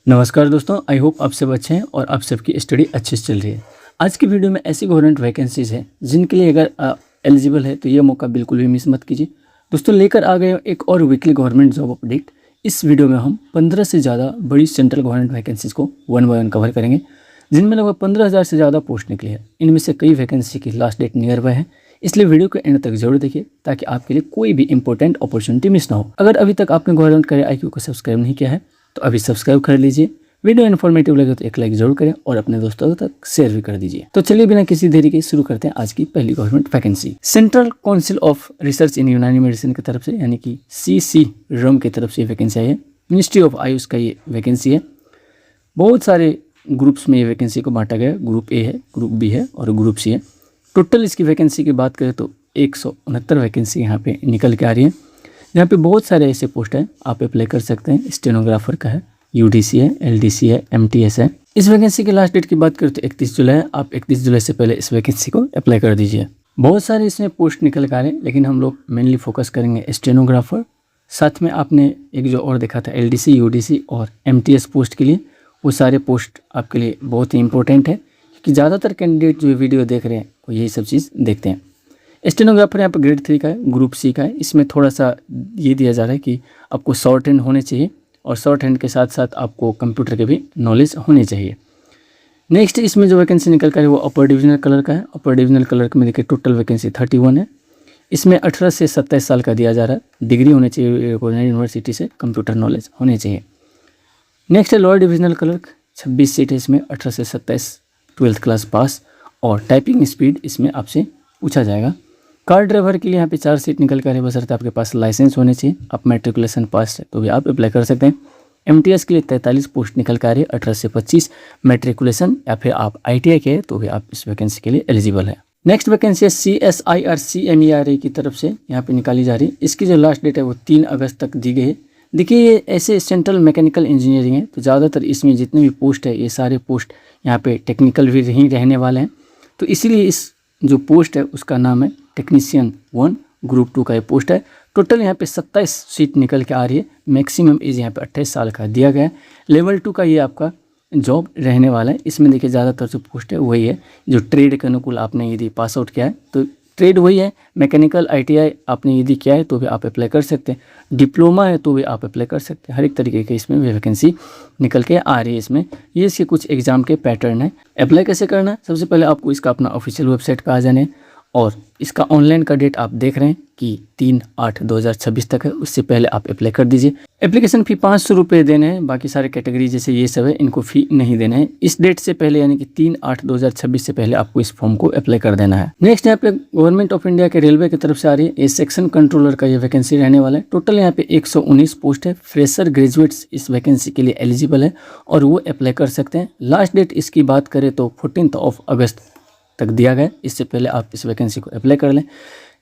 नमस्कार दोस्तों, I hope आप सब अच्छे हैं और आप सबकी स्टडी अच्छे से चल रही है। आज की वीडियो में ऐसी गवर्नमेंट वैकेंसीज़ हैं जिनके लिए अगर एलिजिबल है तो ये मौका बिल्कुल भी मिस मत कीजिए। दोस्तों लेकर आ गए एक और वीकली गवर्नमेंट जॉब अपडेट। इस वीडियो में हम 15 से ज़्यादा बड़ी सेंट्रल गवर्नमेंट वैकेंसीज़ को वन बाय वन कवर करेंगे, जिनमें लगभग 15,000 से ज़्यादा पोस्ट निकली है। इनमें से कई वैकेंसी की लास्ट डेट नियर बाय है, इसलिए वीडियो को एंड तक जरूर देखिए ताकि आपके लिए कोई भी इंपॉर्टेंट अपॉर्चुनिटी मिस ना हो। अगर अभी तक आपने गवर्नमेंट करियर IQ को सब्सक्राइब नहीं किया है तो अभी सब्सक्राइब कर लीजिए। वीडियो इन्फॉर्मेटिव लगे तो एक लाइक जरूर करें और अपने दोस्तों तक शेयर भी कर दीजिए। तो चलिए बिना किसी देरी के शुरू करते हैं आज की पहली government vacancy. Central council of research इन यूनानी मेडिसिन की तरफ से यानी कि CCRUM की तरफ से वैकेंसी आई है। मिनिस्ट्री ऑफ आयुष का ये वैकेंसी है। बहुत सारे ग्रुप्स में ये वैकेंसी को बांटा गया। ग्रुप A है, ग्रुप B है और ग्रुप C है। टोटल इसकी वैकेंसी की बात करें तो 169 वैकेंसी यहाँ पे निकल के आ रही है। यहाँ पे बहुत सारे ऐसे पोस्ट हैं, आप अप्लाई कर सकते हैं। स्टेनोग्राफर का है, UDC है, LDC है, MTS है। इस वैकेंसी की लास्ट डेट की बात करें तो 31 जुलाई है। आप 31 जुलाई से पहले इस वैकेंसी को अप्लाई कर दीजिए। बहुत सारे इसमें पोस्ट निकल कर आ रहे हैं, लेकिन हम लोग मेनली फोकस करेंगे स्टेनोग्राफर। साथ में आपने एक जो और देखा था LDC, UDC और MTS पोस्ट के लिए, वो सारे पोस्ट आपके लिए बहुत ही इंपॉर्टेंट है क्योंकि ज़्यादातर कैंडिडेट जो वीडियो देख रहे हैं वो यही सब चीज़ देखते हैं। स्टेनोग्राफर यहाँ पर ग्रेड 3 का है, ग्रुप C का है। इसमें थोड़ा सा ये दिया जा रहा है कि आपको शॉर्ट हैंड होने चाहिए और शॉर्ट हैंड के साथ साथ आपको कंप्यूटर के भी नॉलेज होनी चाहिए। नेक्स्ट इसमें जो वैकेंसी निकल कर है वो अपर डिविजनल कलर का है। अपर डिविजनल कलर में देखिए टोटल वैकेंसी 31 है। इसमें 18 से 27 साल का दिया जा रहा है। डिग्री होनी चाहिए यूनिवर्सिटी से, कंप्यूटर नॉलेज होनी चाहिए। नेक्स्ट है लोअर डिविजनल क्लर्क, 26 सीट है इसमें, 18 से 27, 12th क्लास पास और टाइपिंग स्पीड इसमें आपसे पूछा जाएगा। कार ड्राइवर के लिए यहाँ पे 4 सीट निकल कर है, बशर्ते आपके पास लाइसेंस होने चाहिए। आप मैट्रिकुलेशन पास है तो भी आप अप्लाई कर सकते हैं। MTS के लिए 43 पोस्ट निकल कर है, 18 से 25 मैट्रिकुलेशन या फिर आप ITI के हैं तो भी आप इस वैकेंसी के लिए एलिजिबल है। नेक्स्ट वैकेंसी है CSIR CMERA की तरफ से यहाँ पे निकाली जा रही है। इसकी जो लास्ट डेट है वो 3 अगस्त तक दी गई है। देखिए ये ऐसे सेंट्रल मैकेनिकल इंजीनियरिंग है तो ज़्यादातर इसमें जितने भी पोस्ट है ये सारे पोस्ट यहाँ पे टेक्निकल भी ही रहने वाले हैं। तो इसीलिए इस जो पोस्ट है उसका नाम है टेक्नीशियन 1, ग्रुप 2 का ये पोस्ट है। टोटल यहाँ पे 27 सीट निकल के आ रही है। मैक्सिमम एज यहाँ पे 28 साल का दिया गया है। लेवल 2 का ये आपका जॉब रहने वाला है। इसमें देखिए ज़्यादातर जो पोस्ट है वही है जो ट्रेड के अनुकूल आपने यदि पास आउट किया है तो ट्रेड वही है। मैकेनिकल ITI आपने यदि किया है तो भी आप अप्लाई कर सकते हैं। डिप्लोमा है तो भी आप अप्लाई कर सकते हैं। हर एक तरीके के इसमें वैकेंसी निकल के आ रही है। इसमें ये इसके कुछ एग्जाम के पैटर्न है। अप्लाई कैसे करना है, सबसे पहले आपको इसका अपना ऑफिशियल वेबसाइट पे आ जाना है और इसका ऑनलाइन का डेट आप देख रहे हैं कि 3/8/2026 तक है। उससे पहले आप अप्लाई कर दीजिए। एप्लीकेशन फ़ी 500 रुपये देने हैं। बाकी सारे कैटेगरी जैसे ये सब है इनको फ़ी नहीं देना है। इस डेट से पहले यानी कि 3/8/2026 से पहले आपको इस फॉर्म को अप्लाई कर देना है। नेक्स्ट यहाँ पे गवर्नमेंट ऑफ इंडिया के रेलवे की तरफ से आ रही है। ये सेक्शन कंट्रोलर का ये वैकेंसी रहने वाला है। टोटल यहाँ पे 119 पोस्ट है। फ्रेशर ग्रेजुएट्स इस वैकेंसी के लिए एलिजिबल है और वो अप्लाई कर सकते हैं। लास्ट डेट इसकी बात करें तो 14 अगस्त तक दिया गया। इससे पहले आप इस वैकेंसी को अप्लाई कर लें।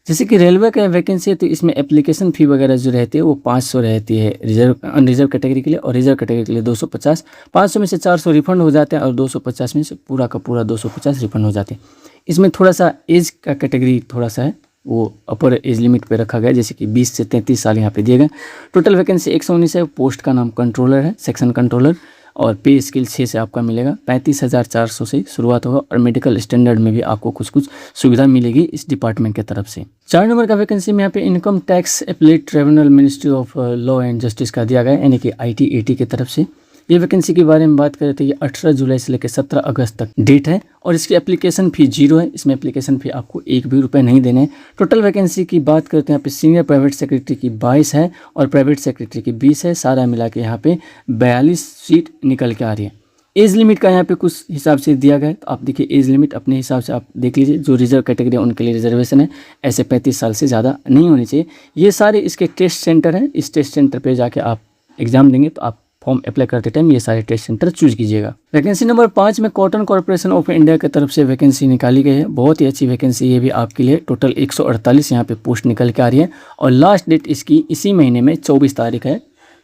जैसे कि रेलवे का वैकेंसी है तो इसमें एप्लीकेशन फ़ी वगैरह जो रहती है वो 500 रहती है अनरिजर्व कैटेगरी के लिए और रिजर्व कैटेगरी के लिए 250। 500 में से 400 रिफंड हो जाते हैं और 250 में से पूरा का पूरा 250 रिफंड हो जाते हैं। इसमें थोड़ा सा एज का कैटेगरी थोड़ा सा है, वो अपर एज लिमिट पे रखा गया, जैसे कि 20 से 33 साल यहाँ पे दिए गए। टोटल वैकेंसी 119 है। पोस्ट का नाम कंट्रोलर है, सेक्शन कंट्रोलर, और पे स्केल 6 से आपका मिलेगा। 35,400 से शुरुआत होगा और मेडिकल स्टैंडर्ड में भी आपको कुछ कुछ सुविधा मिलेगी इस डिपार्टमेंट की तरफ से। 4 नंबर का वैकेंसी में यहाँ पे income tax appellate tribunal ministry of law and justice का दिया गया है, यानी कि IT/AT की तरफ से। ये वैकेंसी के बारे में बात करें तो ये 18 जुलाई से लेकर 17 अगस्त तक डेट है और इसकी एप्लीकेशन फ़ी 0 है। इसमें एप्लीकेशन फ़ी आपको 1 भी रुपये नहीं देने हैं। टोटल वैकेंसी की बात करते हैं यहाँ पे सीनियर प्राइवेट सेक्रेटरी की 22 है और प्राइवेट सेक्रेटरी की 20 है। सारा मिला के यहाँ पे 42 सीट निकल के आ रही है। एज लिमिट का यहाँ पे कुछ हिसाब से दिया गया है तो आप देखिए एज लिमिट अपने हिसाब से आप देख लीजिए। जो रिजर्व कैटेगरी है उनके लिए रिजर्वेशन है, ऐसे 35 साल से ज़्यादा नहीं होनी चाहिए। ये सारे इसके टेस्ट सेंटर हैं। इस टेस्ट सेंटर पर जाके आप एग्ज़ाम देंगे तो आप फॉर्म अप्लाई करते टाइम ये सारे टेस्ट सेंटर चूज कीजिएगा। वैकेंसी नंबर 5 में कॉटन कॉर्पोरेशन ऑफ इंडिया की तरफ से वैकेंसी निकाली गई है। बहुत ही अच्छी वैकेंसी ये भी आपके लिए। टोटल 148 यहाँ पे पोस्ट निकल के आ रही है और लास्ट डेट इसकी इसी महीने में 24 तारीख है।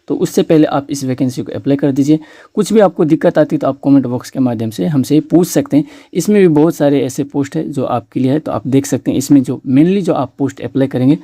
तो उससे पहले आप इस वैकेंसी को अप्लाई कर दीजिए। कुछ भी आपको दिक्कत आती है तो आप कमेंट बॉक्स के माध्यम से हमसे पूछ सकते हैं। इसमें भी बहुत सारे ऐसे पोस्ट है जो आपके लिए है, तो आप देख सकते हैं। इसमें जो मेनली जो आप पोस्ट अप्लाई करेंगे,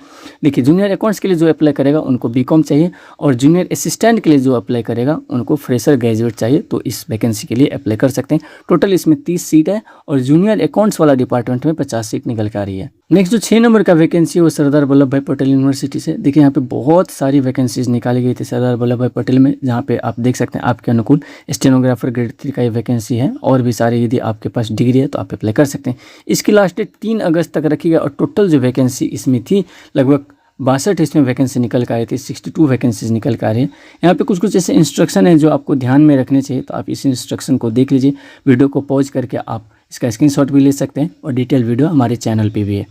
देखिए जूनियर अकाउंट्स के लिए जो अप्लाई करेगा उनको बीकॉम चाहिए, और जूनियर असिस्टेंट के लिए जो अप्लाई करेगा उनको फ्रेशर ग्रेजुएट चाहिए। तो इस वैकेंसी के लिए अप्लाई कर सकते हैं। टोटल इसमें 30 सीट है और जूनियर अकाउंट्स वाला डिपार्टमेंट में 50 सीट निकल के आ रही है। नेक्स्ट जो 6 नंबर का वैकेंसी है वो सरदार वल्लभ भाई पटेल यूनिवर्सिटी से। देखिए यहाँ पे बहुत सारी वैकेंसीज निकाली गई थी सरदार वल्लभ भाई पटेल में, जहाँ पे आप देख सकते हैं आपके अनुकूल स्टेनोग्राफर ग्रेड 3 का ये वैकेंसी है, और भी सारे यदि आपके पास डिग्री है तो आप अप्लाई कर सकते हैं। इसकी लास्ट डेट 3 अगस्त तक रखी गई और टोटल जो वैकेंसी इसमें थी लगभग 62 इसमें वैकेंसी निकल कर आई थी, 62 वैकेंसीज निकल कर आ रही है। यहाँ पे कुछ कुछ ऐसे इंस्ट्रक्शन है जो आपको ध्यान में रखने चाहिए, तो आप इस इंस्ट्रक्शन को देख लीजिए। वीडियो को पॉज करके आप इसका स्क्रीनशॉट भी ले सकते हैं, और डिटेल वीडियो हमारे चैनल पे भी है।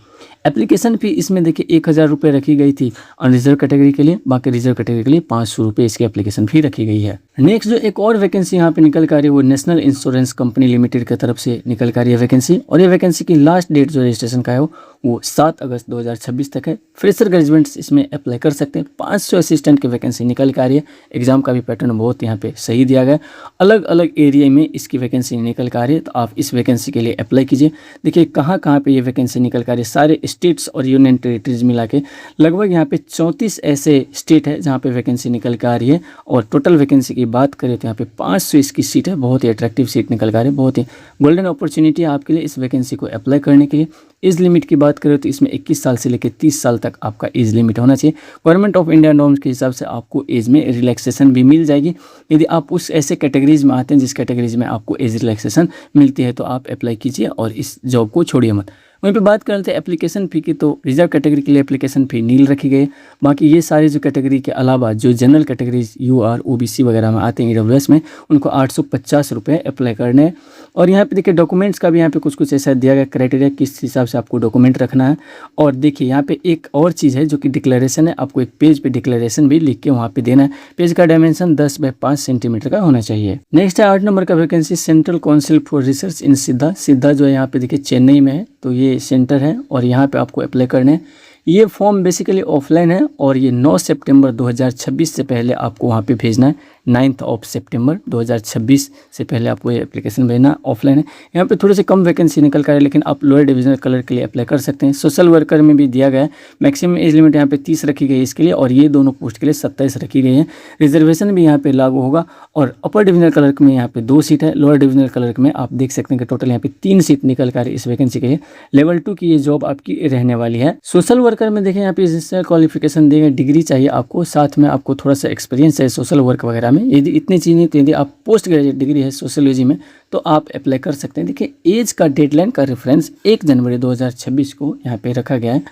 एप्लीकेशन फ़ी इसमें देखिए 1000 रुपये रखी गई थी अनरिजर्व कैटेगरी के लिए, बाकी रिजर्व कैटेगरी के लिए 500 रुपये इसकी एप्लीकेशन फ़ी रखी गई है। नेक्स्ट जो एक और वैकेंसी यहाँ पे निकल कर आ रही है वो नेशनल इंश्योरेंस कंपनी लिमिटेड की तरफ से निकल कर आ रही है वैकेंसी, और ये वैकेंसी की लास्ट डेट जो रजिस्ट्रेशन का है वो 7 अगस्त 2026 तक है। फ्रेशर ग्रेजुएट्स इसमें अप्लाई कर सकते हैं। 500 असिस्टेंट की वैकेंसी निकल कर आ रही है। एग्जाम का भी पैटर्न बहुत यहाँ पे सही दिया गया है, अलग अलग एरिया में इसकी वैकेंसी निकल कर आ रही है, तो आप इस वैकेंसी के लिए अप्लाई कीजिए। देखिए कहाँ कहाँ पे ये वैकेंसी निकल कर आ रही है, सारे स्टेट्स और यूनियन टेरिटरीज मिला के लगभग यहाँ पे 34 ऐसे स्टेट है जहाँ पे वैकेंसी निकल कर आ रही है। और टोटल वैकेंसी की बात करें तो यहाँ पे 500 इसकी सीट है, बहुत ही अट्रैक्टिव सीट निकल कर आ रही है, बहुत ही गोल्डन अपॉर्चुनिटी है आपके लिए इस वैकेंसी को अप्लाई करने के लिए। एज लिमिट की बात करें तो इसमें 21 साल से लेकर 30 साल तक आपका एज लिमिट होना चाहिए। गवर्नमेंट ऑफ इंडिया नॉर्म्स के हिसाब से आपको एज में रिलैक्सेशन भी मिल जाएगी। यदि आप उस ऐसे कैटेगरीज में आते हैं जिस कैटेगरीज में आपको एज रिलैक्सेशन मिलती है तो आप अप्लाई कीजिए और इस जॉब को छोड़िए मत। वहीं पे बात कर लेते हैं एप्लीकेशन फ़ी की, तो रिजर्व कैटेगरी के लिए एप्लीकेशन फ़ी नील रखी गई है। बाकी ये सारी जो कैटेगरी के अलावा जो जनरल कैटेगरीज UR OBC वगैरह में आते हैं EWS में, उनको 850 रुपये अप्लाई करने हैं। और यहाँ पे देखिए डॉक्यूमेंट्स का भी यहाँ पे कुछ कुछ ऐसा दिया गया क्राइटेरिया किस हिसाब से आपको डॉक्यूमेंट रखना है। और देखिए यहाँ पे एक और चीज़ है जो कि डिक्लेरेशन है, आपको एक पेज पे डिक्लेरेशन भी लिख के वहाँ पे देना है। पेज का डायमेंशन 10 बाय 5 सेंटीमीटर का होना चाहिए। नेक्स्ट है 8 नंबर का vacancy central council for research इन सिद्धा जो है यहाँ पे देखिए चेन्नई में है, तो ये सेंटर है और यहाँ पे आपको अप्लाई करने हैं। ये फॉर्म बेसिकली ऑफलाइन है और ये 9 सितंबर 2026 से पहले आपको वहाँ पे भेजना है। 9 सितंबर 2026 से पहले आपको ये एप्लीकेशन भेजना ऑफलाइन है। यहाँ पे थोड़े से कम वैकेंसी निकल कर है, लेकिन आप लोअर डिविजनल कलर के लिए अप्लाई कर सकते हैं। सोशल वर्कर में भी दिया गया है, मैक्सिमम एज लिमिट यहाँ पे 30 रखी गई है इसके लिए, और ये दोनों पोस्ट के लिए 27 रखी गई है। रिजर्वेशन भी यहाँ पे लागू होगा। और अपर डिविजनल क्लर्क में यहाँ पे 2 सीट है, लोअर डिविजनल क्लर्क में आप देख सकते हैं कि टोटल यहाँ पे 3 सीट निकल कर इस वैकेंसी के लिए। लेवल 2 की ये जॉब आपकी रहने वाली है। सोशल वर्कर में देखें यहाँ पे रजिस्टर क्वालिफिकेशन देंगे, डिग्री चाहिए आपको, साथ में आपको थोड़ा सा एक्सपीरियंस है सोशल वर्क वगैरह में। यदि इतनी चीज़ नहीं तो यदि आप पोस्ट ग्रेजुएट डिग्री है सोशियोलॉजी में तो आप अप्लाई कर सकते हैं। देखिए एज का डेडलाइन का रेफरेंस 1 जनवरी 2026 को यहाँ पे रखा गया है।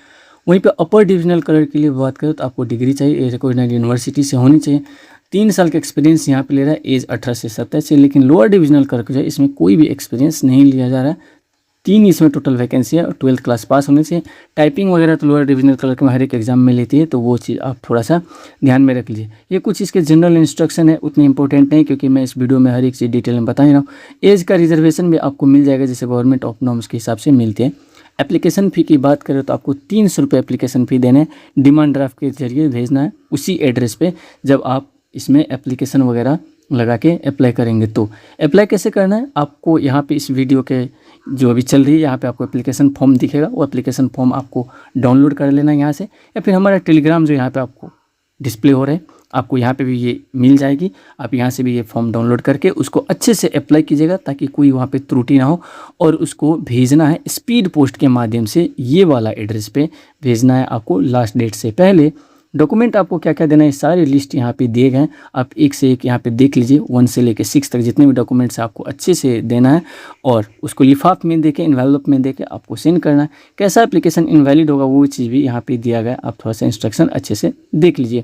वहीं पे अपर डिविजनल क्लर्क के लिए बात करें तो आपको डिग्री चाहिए, रिकॉग्नाइज्ड यूनिवर्सिटी से होनी चाहिए। 3 साल का एक्सपीरियंस यहाँ पे ले रहा है, एज 18 से 27 है। लेकिन लोअर डिविजनल क्लर्क जो है इसमें कोई भी एक्सपीरियंस नहीं लिया जा रहा है। 3 इसमें टोटल वैकेंसी है और 12th क्लास पास होने से। टाइपिंग वगैरह तो लोअर डिविजनल क्लर्क में हर एक एग्जाम में लेती है, तो वो चीज़ आप थोड़ा सा ध्यान में रख लीजिए। ये कुछ इसके जनरल इंस्ट्रक्शन है, उतने इंपॉर्टेंट नहीं क्योंकि मैं इस वीडियो में हर एक चीज़ डिटेल में बता ही रहा हूँ। एज का रिजर्वेशन भी आपको मिल जाएगा जैसे गवर्नमेंट ऑफ नॉर्म्स के हिसाब से मिलती है। एप्लीकेशन फ़ी की बात करें तो आपको 300 रुपये एप्लीकेशन फ़ी देने, डिमांड ड्राफ्ट के जरिए भेजना है उसी एड्रेस पे जब आप इसमें एप्लीकेशन वगैरह लगा के अप्लाई करेंगे। तो अप्लाई कैसे करना है आपको यहाँ पे इस वीडियो के जो अभी चल रही है यहाँ पे आपको एप्लीकेशन फॉर्म दिखेगा, वो एप्लीकेशन फॉर्म आपको डाउनलोड कर लेना है यहाँ से, या फिर हमारा टेलीग्राम जो यहाँ पे आपको डिस्प्ले हो रहा है आपको यहाँ पे भी ये मिल जाएगी। आप यहाँ से भी ये फॉर्म डाउनलोड करके उसको अच्छे से अप्लाई कीजिएगा ताकि कोई वहाँ पे त्रुटि ना हो। और उसको भेजना है स्पीड पोस्ट के माध्यम से, ये वाला एड्रेस पे भेजना है आपको लास्ट डेट से पहले। डॉक्यूमेंट आपको क्या क्या देना है सारी लिस्ट यहाँ पे दिए गए हैं, आप एक से एक यहाँ पे देख लीजिए। 1 से लेकर 6 तक जितने भी डॉक्यूमेंट्स आपको अच्छे से देना है और उसको लिफाफ में देके इन्वेलप में देके आपको सेंड करना है। कैसा एप्लीकेशन इनवैलिड होगा वो चीज़ भी यहाँ पे दिया गया है, आप थोड़ा सा इंस्ट्रक्शन अच्छे से देख लीजिए।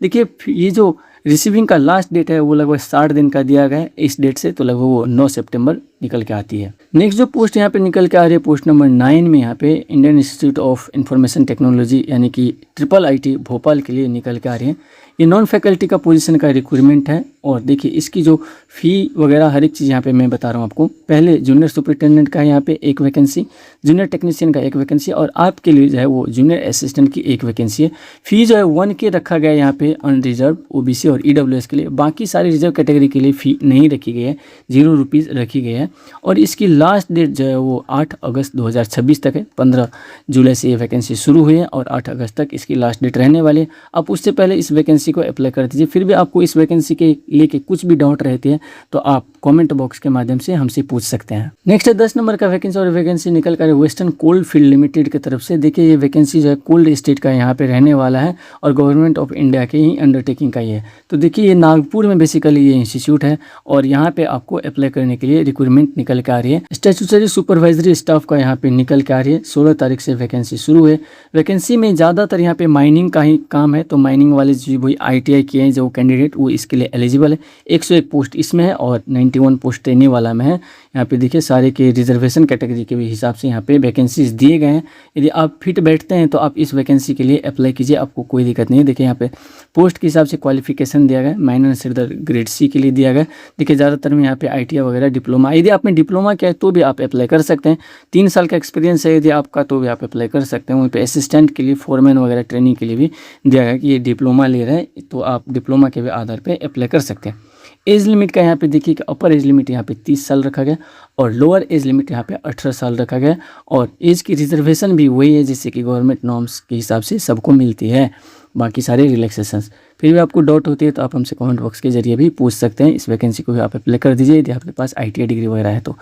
देखिए ये जो रिसीविंग का लास्ट डेट है वो लगभग 60 दिन का दिया गया है इस डेट से, तो लगभग वो 9 सितंबर निकल के आती है। नेक्स्ट जो पोस्ट यहाँ पे निकल के आ रही है पोस्ट नंबर 9 में यहाँ पे Indian institute of information technology यानी कि IIIT भोपाल के लिए निकल के आ रही है। ये नॉन फैकल्टी का पोजीशन का रिक्रूटमेंट है। और देखिए इसकी जो फ़ी वगैरह हर एक चीज़ यहाँ पे मैं बता रहा हूँ आपको। पहले जूनियर सुपरिटेंडेंट का यहाँ पे एक वैकेंसी, जूनियर टेक्नीशियन का एक वैकेंसी, और आपके लिए जो है वो जूनियर असिस्टेंट की एक वैकेंसी है। फ़ी जो है 1K रखा गया है यहाँ पे अनरिजर्व OBC और EWS के लिए। बाकी सारी रिजर्व कैटेगरी के लिए फ़ी नहीं रखी गई है, 0 रुपीज़ रखी गई है। और इसकी लास्ट डेट जो है वो 8 अगस्त 2026 तक है। 15 जुलाई से ये वैकेंसी शुरू हुई है और 8 अगस्त तक इसकी लास्ट डेट रहने वाली है। आप उससे पहले इस वैकेंसी को अप्लाई कर दीजिए। फिर भी आपको इस वैकेंसी के लेके कुछ भी डाउट रहती है तो आप कमेंट बॉक्स के माध्यम से हमसे पूछ सकते हैं। नेक्स्ट है 10 नंबर का वैकेंसी, और वैकेंसी निकल कर वेस्टर्न कोल्ड फील्ड लिमिटेड की तरफ से। देखिए ये वैकेंसी जो है कोल्ड स्टेट का यहाँ पे रहने वाला है और गवर्नमेंट ऑफ इंडिया के ही अंडरटेकिंग का ही है। तो देखिए ये नागपुर में बेसिकली ये इंस्टीट्यूट है और यहाँ पे आपको अप्लाई करने के लिए रिक्रूटमेंट निकल के आ रही है। स्टैट्यूटरी सुपरवाइजरी स्टाफ का यहाँ पे निकल के आ रही है। 16 तारीख से वैकेंसी शुरू है। वैकेंसी में ज़्यादातर यहाँ पे माइनिंग का ही काम है, तो माइनिंग वाले जो वही ITI किए हैं जो कैंडिडेट वो इसके लिए एलिजिबल है। 101 पोस्ट इसमें है और 91 पोस्ट ट्रेनिंग वाला में है। यहाँ पे देखिए सारे के रिजर्वेशन कैटेगरी के भी हिसाब से यहाँ पे वैकेंसीज दिए गए हैं। यदि आप फिट बैठते हैं तो आप इस वैकेंसी के लिए अप्लाई कीजिए, आपको कोई दिक्कत नहीं है। देखिए यहाँ पे पोस्ट के हिसाब से क्वालिफिकेशन दिया गया, माइनर से ग्रेड C के लिए दिया गया। देखिए ज़्यादातर में यहाँ पे ITI वगैरह डिप्लोमा, यदि आपने डिप्लोमा किया है तो भी आप अप्लाई कर सकते हैं। 3 साल का एक्सपीरियंस है यदि आपका तो भी आप अप्लाई कर सकते हैं। वहीं पे असिस्टेंट के लिए, फोरमैन वगैरह ट्रेनिंग के लिए भी दिया गया कि ये डिप्लोमा ले रहे हैं तो आप डिप्लोमा के भी आधार पर अप्लाई कर सकते हैं। एज लिमिट का यहाँ पे देखिए कि अपर एज लिमिट यहाँ पे 30 साल रखा गया और लोअर एज लिमिट यहाँ पे 18 साल रखा गया। और एज की रिजर्वेशन भी वही है जैसे कि गवर्नमेंट नॉर्म्स के हिसाब से सबको मिलती है। बाकी सारे रिलैक्सेशंस। फिर भी आपको डाउट होती है तो आप हमसे कमेंट बॉक्स के जरिए भी पूछ सकते हैं। इस वैकेंसी को भी आप अप्लाई कर दीजिए यदि आपके पास ITI डिग्री वगैरह है तो।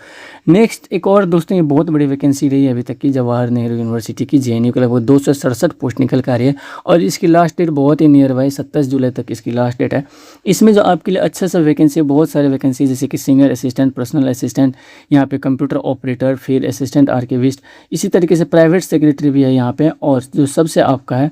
नेक्स्ट एक और दोस्तों ये बहुत बड़ी वैकेंसी रही है अभी तक की, जवाहर नेहरू यूनिवर्सिटी की JNU के लगभग 267 पोस्ट निकल कर आ रही है और इसकी लास्ट डेट बहुत ही नियर बाई 27 जुलाई तक इसकी लास्ट डेट है। इसमें जो आपके लिए अच्छा सा वैकेंसी है, बहुत सारे वैकेंसी जैसे कि सीनियर असिस्टेंट, पर्सनल असिस्टेंट, यहाँ पे कंप्यूटर ऑपरेटर, फिर असिस्टेंट आर्किविस्ट, इसी तरीके से प्राइवेट सेक्रेटरी भी है यहाँ पे। और जो सबसे आपका है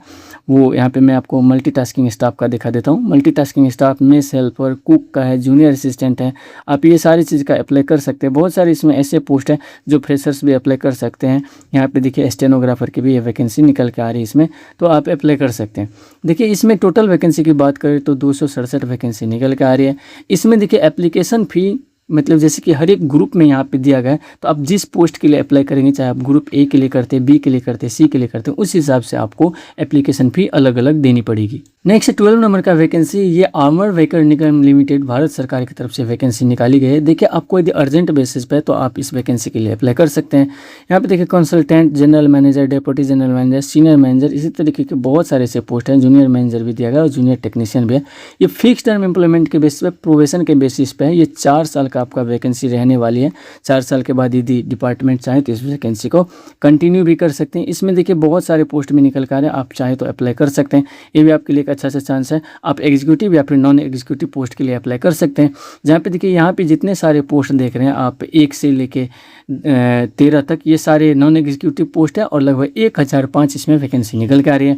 वो यहाँ पे मैं आपको मल्टीटास्किंग स्टाफ का दिखा देता हूँ। मल्टीटास्किंग स्टाफ में हेल्पर, कुक का है, जूनियर असिस्टेंट है। आप ये सारी चीज़ का अप्लाई कर सकते हैं। बहुत सारे इसमें ऐसे पोस्ट हैं जो फ्रेशर्स भी अप्लाई कर सकते हैं। यहाँ पे देखिए स्टेनोग्राफर की भी ये वैकेंसी निकल के आ रही है इसमें, तो आप अप्लाई कर सकते हैं। देखिए इसमें टोटल वैकेंसी की बात करें तो 267 वैकेंसी निकल के आ रही है। इसमें देखिए एप्लीकेशन फ़ी मतलब जैसे कि हर एक ग्रुप में यहाँ पे दिया गया है, तो आप जिस पोस्ट के लिए अप्लाई करेंगे, चाहे आप ग्रुप A के लिए करते हैं, B के लिए करते हैं, C के लिए करते हैं, उस हिसाब से आपको एप्लीकेशन फ़ी अलग अलग देनी पड़ेगी। नेक्स्ट 12 नंबर का वैकेंसी, ये आर्मर व्हीकल निगम लिमिटेड भारत सरकार की तरफ से वैकेंसी निकाली गई है। देखिए आपको यदि अर्जेंट बेसिस पे तो आप इस वैकेंसी के लिए अप्लाई कर सकते हैं। यहाँ पे देखिए consultant, general manager, deputy general manager, senior manager, इसी तरीके के बहुत सारे ऐसे पोस्ट हैं। जूनियर मैनेजर भी दिया गया और जूनियर टेक्नीशियन भी है। ये फिक्स टर्म एम्प्लॉयमेंट के बेसिस पे, प्रोबेशन के बेसिस पे है। ये 4 साल का आपका वैकेंसी रहने वाली है। 4 साल के बाद यदि डिपार्टमेंट चाहे तो इस वैकेंसी को कंटिन्यू भी कर सकते हैं। इसमें देखिए बहुत सारे पोस्ट में निकल कर आ रहे हैं, आप चाहे तो अप्लाई कर सकते हैं। ये भी आपके लिए एक अच्छा सा चांस है। आप एग्जीक्यूटिव या फिर नॉन एग्जीक्यूटिव पोस्ट के लिए अप्लाई कर सकते हैं। जहाँ पे देखिए यहाँ पे जितने सारे पोस्ट देख रहे हैं आप 1 से लेके 13 तक, ये सारे नॉन एग्जीक्यूटिव पोस्ट है और लगभग 1005 इसमें वैकेंसी निकल के आ रही है।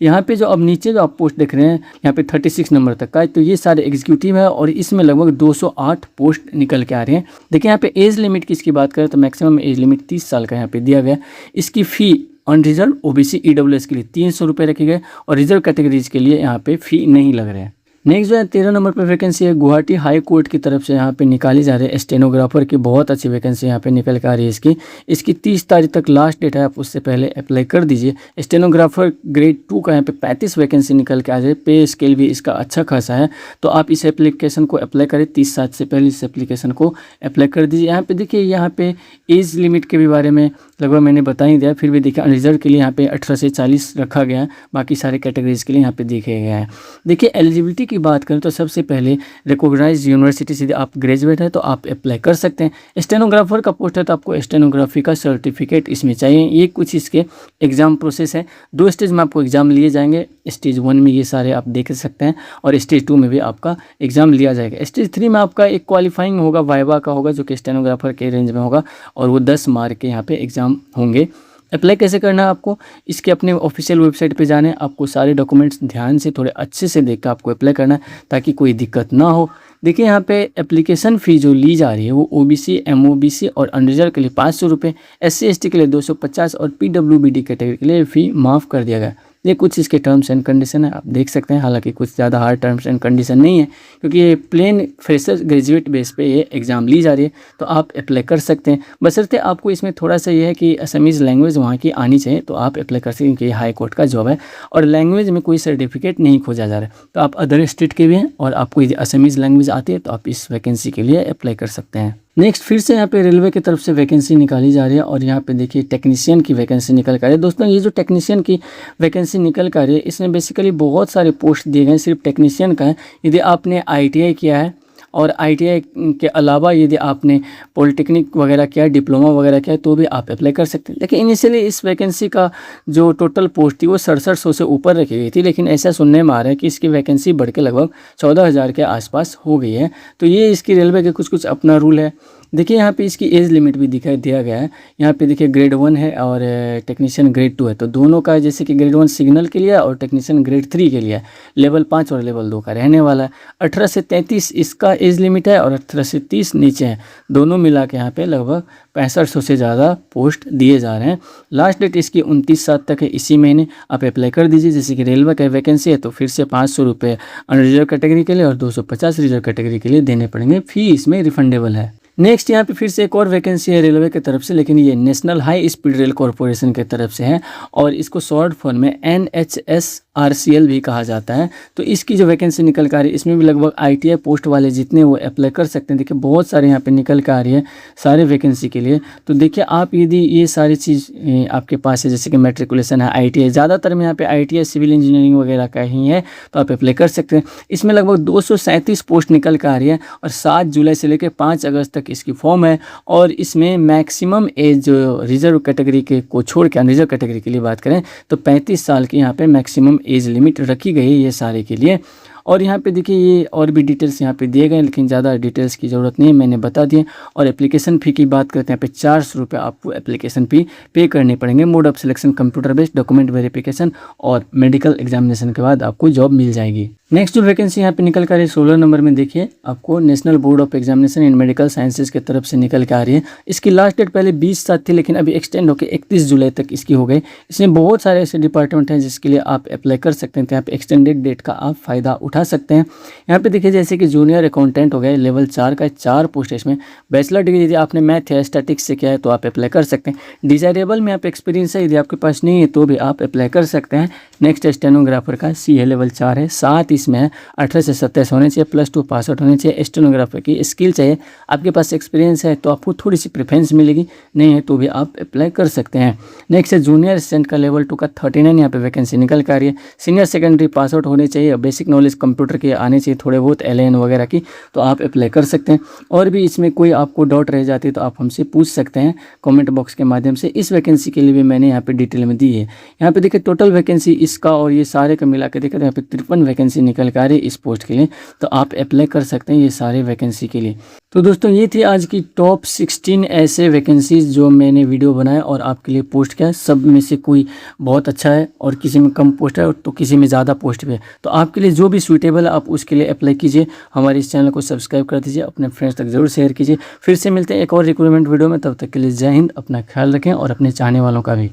यहाँ पे जो अब नीचे जो आप पोस्ट देख रहे हैं यहाँ पे 36 नंबर तक का है, तो ये सारे एग्जीक्यूटिव है और इसमें लगभग 208 पोस्ट निकल के आ रहे हैं। देखिए यहाँ पे एज लिमिट की इसकी बात करें तो मैक्सिमम एज लिमिट 30 साल का यहाँ पे दिया गया। इसकी फ़ी अनरिजर्व OBC EWS के लिए 300 रुपये रखे गए और रिजर्व कैटेगरीज के लिए यहाँ पे फ़ी नहीं लग रहे हैं। नेक्स्ट जो है 13 नंबर पर वैकेंसी है, गुवाहाटी हाई कोर्ट की तरफ से यहाँ पे निकाली जा रही है स्टेनोग्राफर की। बहुत अच्छी वैकेंसी यहाँ पे निकल कर आ रही है इसकी 30 तारीख तक लास्ट डेट है, आप उससे पहले अप्लाई कर दीजिए। स्टेनोग्राफर ग्रेड 2 का यहाँ पे 35 वैकेंसी निकल के आ रही है। पे स्केल भी इसका अच्छा खासा है, तो आप इस एप्लीकेशन को अप्लाई करें। 30/7 से पहले इस एप्लीकेशन को अप्लाई कर दीजिए। यहाँ पे देखिए यहाँ पे एज लिमिट के भी बारे में लगभग मैंने बता ही दिया। फिर भी देखिए अनरिजर्व के लिए यहाँ पे 18 से 40 रखा गया है, बाकी सारे कैटेगरीज के लिए यहाँ पे देखे गया है। देखिए एलिजिबिलिटी की बात करें तो सबसे पहले रिकॉग्नाइज्ड यूनिवर्सिटी से आप ग्रेजुएट है तो आप अप्लाई कर सकते हैं। स्टेनोग्राफर का पोस्ट है तो आपको स्टेनोग्राफी का सर्टिफिकेट इसमें चाहिए। ये कुछ इसके एग्जाम प्रोसेस है। 2 स्टेज में आपको एग्जाम लिए जाएंगे। स्टेज 1 में ये सारे आप देख सकते हैं और स्टेज 2 में भी आपका एग्जाम लिया जाएगा। स्टेज 3 में आपका एक क्वालिफाइंग होगा, वाइवा का होगा, जो कि स्टेनोग्राफर के रेंज में होगा और वो 10 मार्क के यहाँ पे एग्जाम होंगे। अप्लाई कैसे करना है आपको, इसके अपने ऑफिशियल वेबसाइट पे जाना है। आपको सारे डॉक्यूमेंट्स ध्यान से थोड़े अच्छे से देखकर आपको अप्लाई करना है ताकि कोई दिक्कत ना हो। देखिए यहाँ पे एप्लीकेशन फ़ी जो ली जा रही है वो OBC, MOBC और अनरिजर्व के लिए 500 रुपये, SC ST के लिए 250 और PWBD कैटेगरी के लिए फ़ी माफ़ कर दिया गया। ये कुछ इसके टर्म्स एंड कंडीशन है, आप देख सकते हैं। हालांकि कुछ ज़्यादा हार्ड टर्म्स एंड कंडीशन नहीं है, क्योंकि ये प्लेन फ्रेशर ग्रेजुएट बेस पे ये एग्ज़ाम ली जा रही है, तो आप अप्लाई कर सकते हैं। बशर्ते आपको इसमें थोड़ा सा ये है कि असमीज़ लैंग्वेज वहाँ की आनी चाहिए, तो आप अप्लाई कर सकते हैं, क्योंकि हाई कोर्ट का जॉब है और लैंग्वेज में कोई सर्टिफिकेट नहीं खोजा जा रहा है। तो आप अदर स्टेट के भी हैं और आपको यदि असमीज़ लैंग्वेज आती है तो आप इस वैकेंसी के लिए अप्लाई कर सकते हैं। नेक्स्ट फिर से यहाँ पे रेलवे की तरफ से वैकेंसी निकाली जा रही है और यहाँ पे देखिए टेक्नीशियन की वैकेंसी निकल कर रही है। दोस्तों ये जो टेक्नीशियन की वैकेंसी निकल कर रही है, इसमें बेसिकली बहुत सारे पोस्ट दिए गए, सिर्फ टेक्नीशियन का है। यदि आपने ITI किया है और ITI के अलावा यदि आपने पॉलिटेक्निक वगैरह किया है, डिप्लोमा वगैरह किया है, तो भी आप अप्लाई कर सकते हैं। लेकिन इनिशियली इस वैकेंसी का जो टोटल पोस्ट थी वो 6700 से ऊपर रखी गई थी, लेकिन ऐसा सुनने में आ रहा है कि इसकी वैकेंसी बढ़ के लगभग 14000 के आसपास हो गई है। तो ये इसकी रेलवे के कुछ अपना रूल है। देखिए यहाँ पे इसकी एज लिमिट भी दिया गया है। यहाँ पे देखिए ग्रेड 1 है और टेक्नीशियन ग्रेड 2 है, तो दोनों का जैसे कि ग्रेड 1 सिग्नल के लिए और टेक्नीशियन ग्रेड 3 के लिए लेवल 5 और लेवल 2 का रहने वाला है। 18 से 33 इसका एज लिमिट है और 18 से 30 नीचे है। दोनों मिला के यहाँ पे लगभग 6500 से ज़्यादा पोस्ट दिए जा रहे हैं। लास्ट डेट इसकी 29/7 तक है, इसी महीने आप अप्लाई कर दीजिए। जैसे कि रेलवे का वैकेंसी है तो फिर से 500 रुपये अनरिजर्व कैटेगरी के लिए और 250 रिजर्व कैटेगरी के लिए देने पड़ेंगे। फी इसमें रिफंडेबल है। नेक्स्ट यहाँ पे फिर से एक और वैकेंसी है रेलवे की तरफ से, लेकिन ये national high speed rail corporation की तरफ से है और इसको शॉर्ट फॉर्म में NHSRCL भी कहा जाता है। तो इसकी जो वैकेंसी निकल कर आ रही है, इसमें भी लगभग ITI पोस्ट वाले जितने वो अप्लाई कर सकते हैं। देखिए बहुत सारे यहाँ पे निकल कर आ रही है सारे वैकेंसी के लिए। तो देखिए आप यदि ये सारी चीज़ आपके पास है, जैसे कि मैट्रिकुलेशन है, ITI, ज़्यादातर में यहाँ पे ITI सिविल इंजीनियरिंग वगैरह का ही है, तो आप अप्लाई कर सकते हैं। इसमें लगभग 237 पोस्ट निकल कर आ रही है और 7 जुलाई से लेकर 5 अगस्त इसकी फॉर्म है। और इसमें मैक्सिमम एज जो रिजर्व कैटेगरी के को छोड़ के अनरिजर्व कैटेगरी के लिए बात करें तो 35 साल की यहाँ पे मैक्सिमम एज लिमिट रखी गई है ये सारे के लिए। और यहाँ पे देखिए ये और भी डिटेल्स यहाँ पे दिए गए हैं, लेकिन ज़्यादा डिटेल्स की ज़रूरत नहीं है, मैंने बता दिए। और एप्लीकेशन फ़ी की बात करते हैं, यहाँ पे 400 रुपये आपको एप्लीकेशन फ़ी पे करने पड़ेंगे। Mode of selection computer based, document verification और मेडिकल एग्जामिनेशन के बाद आपको जॉब मिल जाएगी। नेक्स्ट जो वैकेंसी यहाँ पे निकल कर रही है 16 नंबर में, देखिए आपको national board of examination in medical sciences की तरफ से निकल के आ रही है। इसकी लास्ट डेट पहले 20/7 थी, लेकिन अभी एक्सटेंड होकर 31 जुलाई तक इसकी हो गई। इसमें बहुत सारे ऐसे डिपार्टमेंट हैं जिसके लिए आप अप्लाई कर सकते हैं, तो यहाँ पे एक्सटेंडेड डेट का आप फ़ायदा उठा सकते हैं। यहाँ पे देखिए जैसे कि जूनियर अकाउंटेंट हो गए, लेवल 4 का 4 पोस्ट है। इसमें बैचलर डिग्री यदि आपने मैथ या स्टैटिक्स से किया है तो आप अप्लाई कर सकते हैं। डिजायरेबल में आप एक्सपीरियंस है, यदि आपके पास नहीं है तो भी आप अप्लाई कर सकते हैं। नेक्स्ट स्टेनोग्राफर का CA लेवल 4 है। साथ इसमें 18 से 27 होने चाहिए, +2 पास आउट होने चाहिए। स्टेनोग्राफर की स्किल चाहिए, आपके पास एक्सपीरियंस है तो आपको थोड़ी सी प्रेफरेंस मिलेगी, नहीं है तो भी आप अप्लाई कर सकते हैं। नेक्स्ट है जूनियर असिस्टेंट का लेवल 2 का 39 यहाँ पे वैकेंसी निकल कर आ रही है। सीनियर सेकेंडरी पास आउट होने चाहिए, बेसिक नॉलेज कंप्यूटर के आने चाहिए थोड़े बहुत, LAN वगैरह की, तो आप अप्लाई कर सकते हैं। और भी इसमें कोई आपको डाउट रह जाती है तो आप हमसे पूछ सकते हैं कमेंट बॉक्स के माध्यम से। इस वैकेंसी के लिए भी मैंने यहाँ पे डिटेल में दी है। यहाँ पे देखिए टोटल वैकेंसी इसका और ये सारे का मिला के देखिए यहाँ पे 53 वैकेंसी निकल कर आ रही है इस पोस्ट के लिए, तो आप अप्लाई कर सकते हैं ये सारे वैकेंसी के लिए। तो दोस्तों ये थी आज की टॉप 16 ऐसे वैकेंसीज जो मैंने वीडियो बनाया और आपके लिए पोस्ट किया। सब में से कोई बहुत अच्छा है और किसी में कम पोस्ट है तो किसी में ज़्यादा पोस्ट भी है, तो आपके लिए जो भी सूटेबल है आप उसके लिए अप्लाई कीजिए। हमारे इस चैनल को सब्सक्राइब कर दीजिए, अपने फ्रेंड्स तक जरूर शेयर कीजिए। फिर से मिलते हैं एक और रिक्रूटमेंट वीडियो में, तब तक के लिए जय हिंद, अपना ख्याल रखें और अपने चाहने वालों का भी।